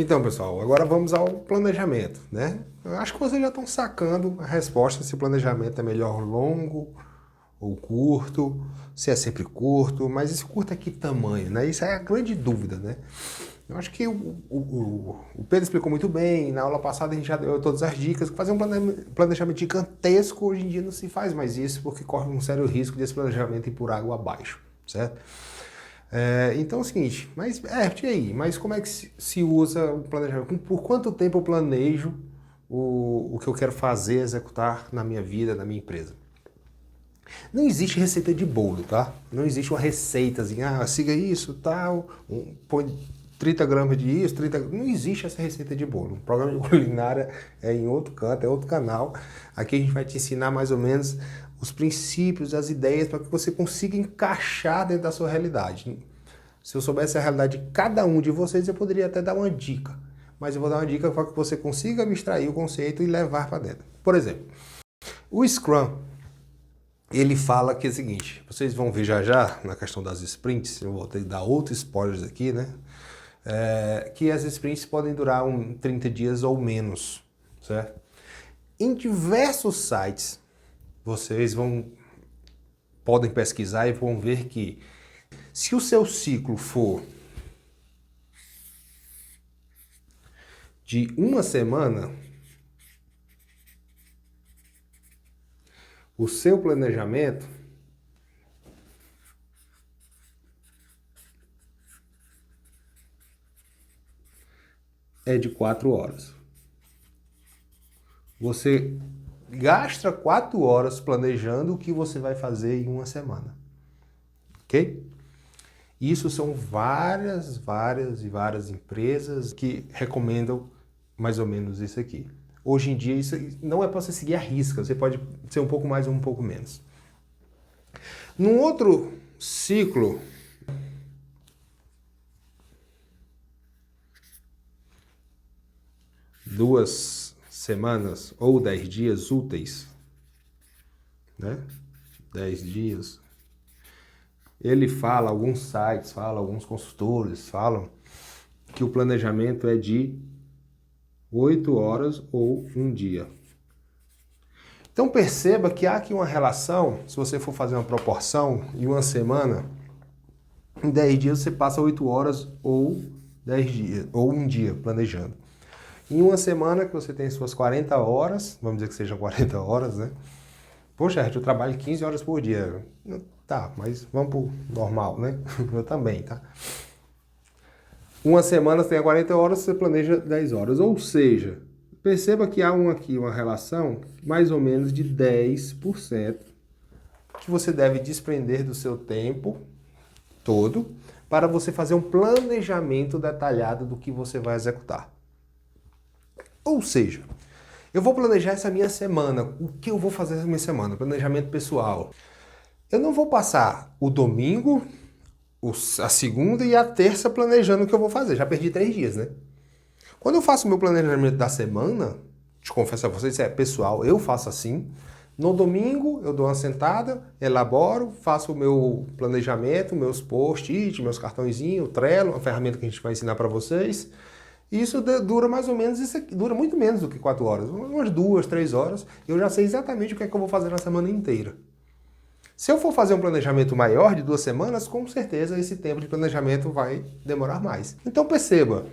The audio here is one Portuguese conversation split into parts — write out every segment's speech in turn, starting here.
Então, pessoal, agora vamos ao planejamento, né? Eu acho que vocês já estão sacando a resposta se o planejamento é melhor longo ou curto, se é sempre curto, mas esse curto é que tamanho, né? Isso é a grande dúvida, né? Eu acho que o Pedro explicou muito bem, na aula passada a gente já deu todas as dicas. Fazer um planejamento gigantesco hoje em dia não se faz mais isso, porque corre um sério risco desse planejamento ir por água abaixo, certo? Então é o seguinte, mas e aí? Mas como é que se usa o planejamento? Por quanto tempo eu planejo o que eu quero fazer, executar na minha vida, na minha empresa? Não existe receita de bolo, tá? Não existe uma receitazinha, siga isso, tal, põe 30 gramas disso, 30. Não existe essa receita de bolo. O programa de culinária é em outro canto, é outro canal. Aqui a gente vai te ensinar mais ou menos os princípios, as ideias para que você consiga encaixar dentro da sua realidade. Se eu soubesse a realidade de cada um de vocês, eu poderia até dar uma dica. Mas eu vou dar uma dica para que você consiga abstrair o conceito e levar para dentro. Por exemplo, o Scrum, ele fala que é o seguinte, vocês vão ver já na questão das sprints, eu vou ter que dar outros spoilers aqui, né? Que as sprints podem durar 30 dias ou menos, certo? Em diversos sites, vocês podem pesquisar e vão ver que se o seu ciclo for de uma semana, o seu planejamento é de 4 horas. Você gasta 4 horas planejando o que você vai fazer em uma semana. Ok? Isso são várias empresas que recomendam mais ou menos isso aqui. Hoje em dia, isso não é para você seguir a risca, você pode ser um pouco mais ou um pouco menos. Num outro ciclo, 2 semanas ou 10 dias úteis, né? 10 dias. Ele fala, alguns sites falam, alguns consultores falam que o planejamento é de 8 horas ou um dia. Então perceba que há aqui uma relação, se você for fazer uma proporção, em uma semana, em 10 dias você passa 8 horas ou 10 dias, ou um dia planejando. Em uma semana que você tem suas 40 horas, vamos dizer que sejam 40 horas, né? Poxa, eu trabalho 15 horas por dia. Tá, mas vamos pro normal, né? Eu também, tá? Uma semana você tem 40 horas, você planeja 10 horas. Ou seja, perceba que há aqui uma relação mais ou menos de 10% que você deve desprender do seu tempo todo para você fazer um planejamento detalhado do que você vai executar. Ou seja, eu vou planejar essa minha semana. O que eu vou fazer essa minha semana? Planejamento pessoal. Eu não vou passar o domingo, a segunda e a terça planejando o que eu vou fazer. Já perdi 3 dias, né? Quando eu faço o meu planejamento da semana, te confesso a vocês, é pessoal, eu faço assim. No domingo eu dou uma sentada, elaboro, faço o meu planejamento, meus post-it, meus cartõezinhos, o Trello, uma ferramenta que a gente vai ensinar para vocês. E isso dura mais ou menos, isso aqui, dura muito menos do que 4 horas, umas 2, 3 horas. Eu já sei exatamente o que é que eu vou fazer na semana inteira. Se eu for fazer um planejamento maior de 2 semanas, com certeza esse tempo de planejamento vai demorar mais. Então perceba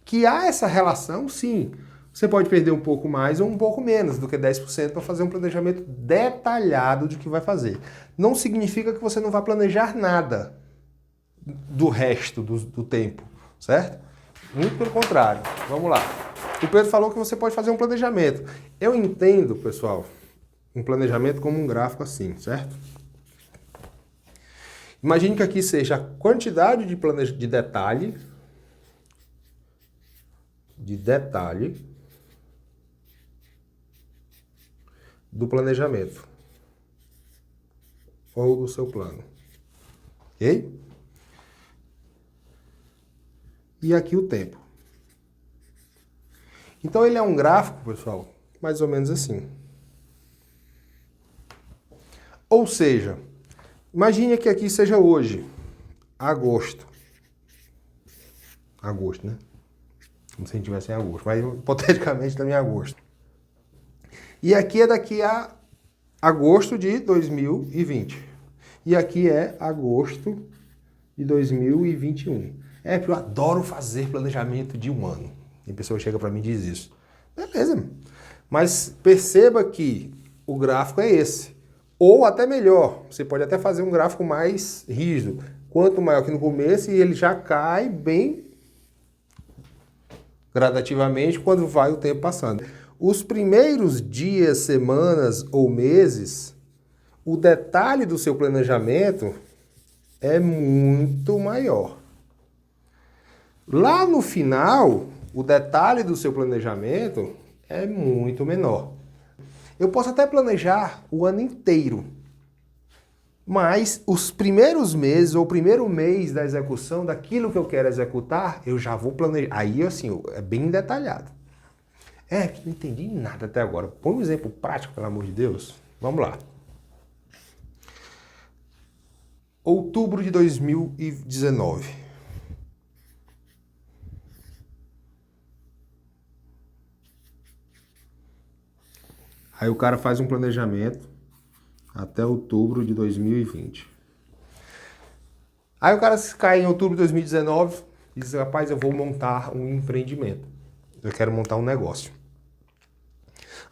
que há essa relação, sim. Você pode perder um pouco mais ou um pouco menos do que 10% para fazer um planejamento detalhado de que vai fazer. Não significa que você não vai planejar nada do resto do tempo, certo? Muito pelo contrário. Vamos lá. O Pedro falou que você pode fazer um planejamento. Eu entendo, pessoal, um planejamento como um gráfico assim, certo? Imagine que aqui seja a quantidade de detalhe do planejamento ou do seu plano. Ok? E aqui o tempo. Então ele é um gráfico, pessoal, mais ou menos assim. Ou seja, imagine que aqui seja hoje, agosto. Agosto, né? como se a gente estivesse em agosto, mas hipoteticamente estamos em agosto. E aqui é daqui a agosto de 2020. E aqui é agosto de 2021. É, porque eu adoro fazer planejamento de um ano. E a pessoa chega para mim e diz isso. Beleza, mas perceba que o gráfico é esse. Ou até melhor, você pode até fazer um gráfico mais rígido. Quanto maior que no começo, e ele já cai bem gradativamente quando vai o tempo passando. Os primeiros dias, semanas ou meses, o detalhe do seu planejamento é muito maior. Lá no final, o detalhe do seu planejamento é muito menor. Eu posso até planejar o ano inteiro, mas os primeiros meses ou o primeiro mês da execução daquilo que eu quero executar, eu já vou planejar. Aí, assim, é bem detalhado. É, que não entendi nada até agora. Põe um exemplo prático, pelo amor de Deus. Vamos lá. Outubro de 2019. Aí o cara faz um planejamento até outubro de 2020. Aí o cara cai em outubro de 2019 e diz, rapaz, eu vou montar um empreendimento. Eu quero montar um negócio.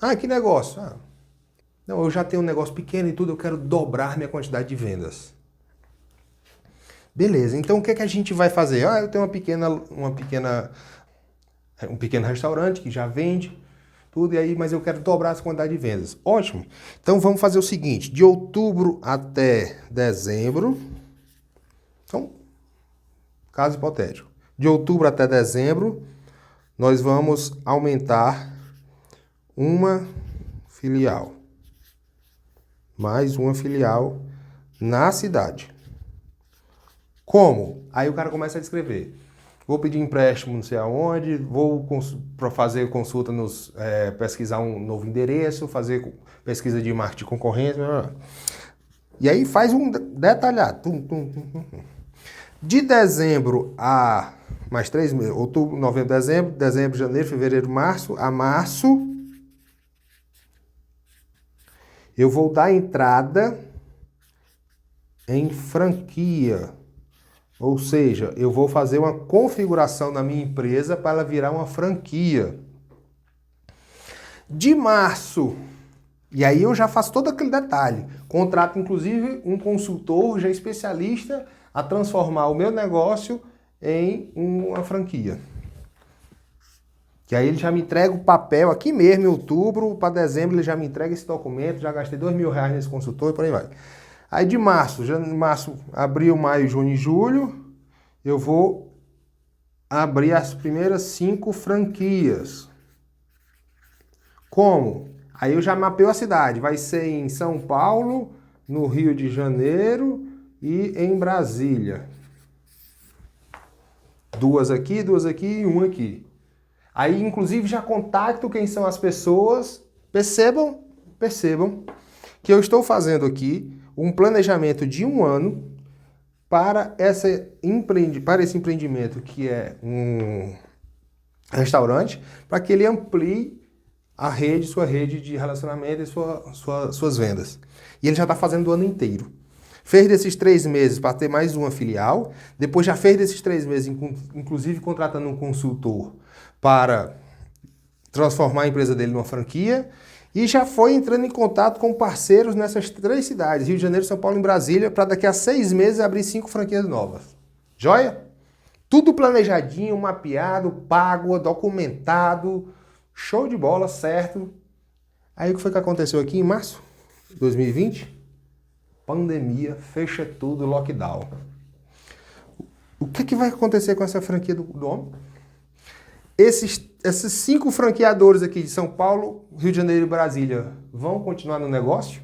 Ah, que negócio? Ah, não, eu já tenho um negócio pequeno e tudo, eu quero dobrar minha quantidade de vendas. Beleza, então o que é que a gente vai fazer? Ah, eu tenho um pequeno restaurante que já vende tudo, e aí, mas eu quero dobrar essa quantidade de vendas. Ótimo. Então vamos fazer o seguinte, de outubro até dezembro, então, caso hipotético, de outubro até dezembro, nós vamos aumentar uma filial, mais uma filial na cidade. Como? Aí o cara começa a descrever. Vou pedir empréstimo não sei aonde, vou para fazer consulta, pesquisar um novo endereço, fazer pesquisa de marketing de concorrência. E aí faz um detalhado. De dezembro a mais 3 meses, outubro, novembro, dezembro, janeiro, fevereiro, março, a março, eu vou dar entrada em franquia. Ou seja, eu vou fazer uma configuração na minha empresa para ela virar uma franquia. De março, e aí eu já faço todo aquele detalhe. Contrato, inclusive, um consultor já especialista a transformar o meu negócio em uma franquia. Que aí ele já me entrega o papel aqui mesmo, em outubro, para dezembro ele já me entrega esse documento, já gastei R$2.000 nesse consultor e por aí vai. Aí de março, abril, maio, junho e julho, eu vou abrir as primeiras 5 franquias. Como? Aí eu já mapeio a cidade. Vai ser em São Paulo, no Rio de Janeiro e em Brasília. 2 aqui e 1 aqui. Aí, inclusive, já contacto quem são as pessoas. Percebam que eu estou fazendo aqui um planejamento de 1 ano para esse empreendimento que é um restaurante, para que ele amplie sua rede de relacionamento e suas vendas. E ele já está fazendo o ano inteiro. Fez desses 3 meses para ter mais uma filial, depois já fez desses 3 meses, inclusive contratando um consultor para transformar a empresa dele numa franquia, e já foi entrando em contato com parceiros nessas 3 cidades, Rio de Janeiro, São Paulo e Brasília, para daqui a 6 meses abrir 5 franquias novas. Joia? Tudo planejadinho, mapeado, pago, documentado, show de bola, certo? Aí o que foi que aconteceu aqui em março de 2020? Pandemia, fecha tudo, lockdown. O que vai acontecer com essa franquia do homem? Esses 5 franqueadores aqui de São Paulo, Rio de Janeiro e Brasília vão continuar no negócio?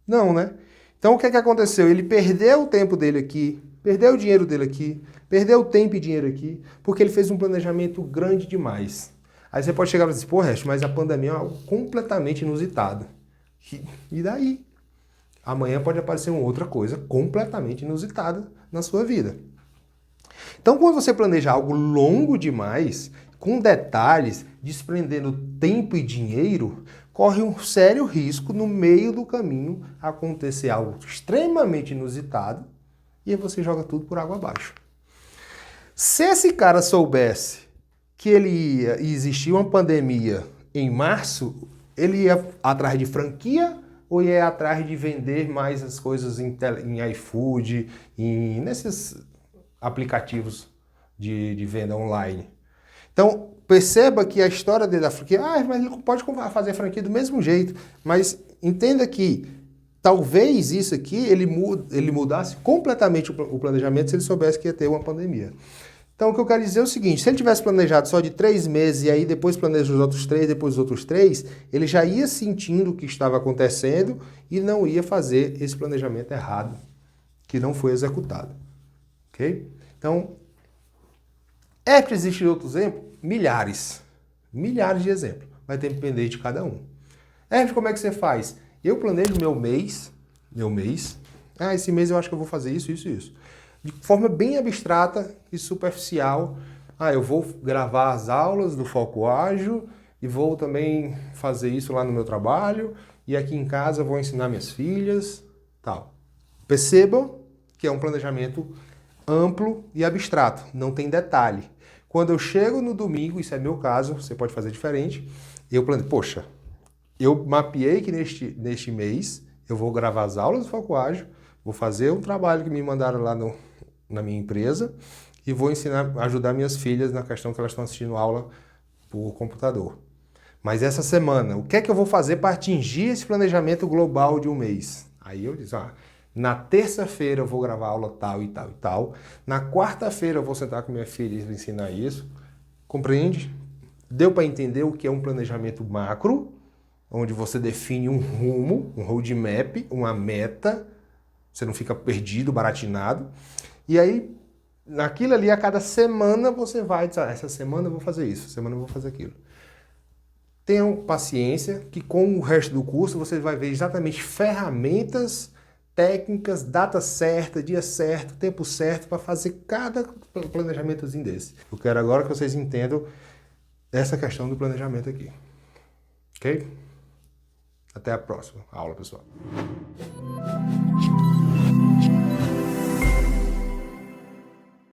Não, né? Então o que aconteceu? Ele perdeu o tempo dele aqui, perdeu o dinheiro dele aqui, perdeu o tempo e dinheiro aqui, porque ele fez um planejamento grande demais. Aí você pode chegar e dizer, pô, Resto, mas a pandemia é algo completamente inusitado. E daí? Amanhã pode aparecer uma outra coisa completamente inusitada na sua vida. Então, quando você planeja algo longo demais, com detalhes, desprendendo tempo e dinheiro, corre um sério risco no meio do caminho acontecer algo extremamente inusitado e aí você joga tudo por água abaixo. Se esse cara soubesse que ia existir uma pandemia em março, ele ia atrás de franquia ou ia atrás de vender mais as coisas em iFood, nesses aplicativos de venda online? Então, perceba que a história dele da franquia, mas ele pode fazer franquia do mesmo jeito, mas entenda que talvez isso aqui ele mudasse completamente o planejamento se ele soubesse que ia ter uma pandemia. Então, o que eu quero dizer é o seguinte, se ele tivesse planejado só de 3 meses e aí depois planeja os outros 3, depois os outros 3, ele já ia sentindo o que estava acontecendo e não ia fazer esse planejamento errado, que não foi executado. Ok? Então, existem outros exemplos? Milhares de exemplos. Vai depender de cada um. Como é que você faz? Eu planejo meu mês. Esse mês eu acho que eu vou fazer isso. De forma bem abstrata e superficial. Eu vou gravar as aulas do Foco Ágil e vou também fazer isso lá no meu trabalho e aqui em casa eu vou ensinar minhas filhas, tal. Percebam que é um planejamento amplo e abstrato, não tem detalhe. Quando eu chego no domingo, isso é meu caso, você pode fazer diferente, eu planejo, eu mapeei que neste mês eu vou gravar as aulas do Foco Ágil, vou fazer um trabalho que me mandaram lá na minha empresa e vou ajudar minhas filhas na questão que elas estão assistindo aula por computador. Mas essa semana, o que é que eu vou fazer para atingir esse planejamento global de um mês? Aí eu disse, na terça-feira eu vou gravar aula tal e tal e tal. Na quarta-feira eu vou sentar com minha filha e ensinar isso. Compreende? Deu para entender o que é um planejamento macro, onde você define um rumo, um roadmap, uma meta. Você não fica perdido, baratinado. E aí, naquilo ali, a cada semana você vai dizer, essa semana eu vou fazer isso, essa semana eu vou fazer aquilo. Tenham paciência, que com o resto do curso você vai ver exatamente ferramentas, técnicas, data certa, dia certo, tempo certo para fazer cada planejamentozinho desse. Eu quero agora que vocês entendam essa questão do planejamento aqui. Ok? Até a próxima aula, pessoal.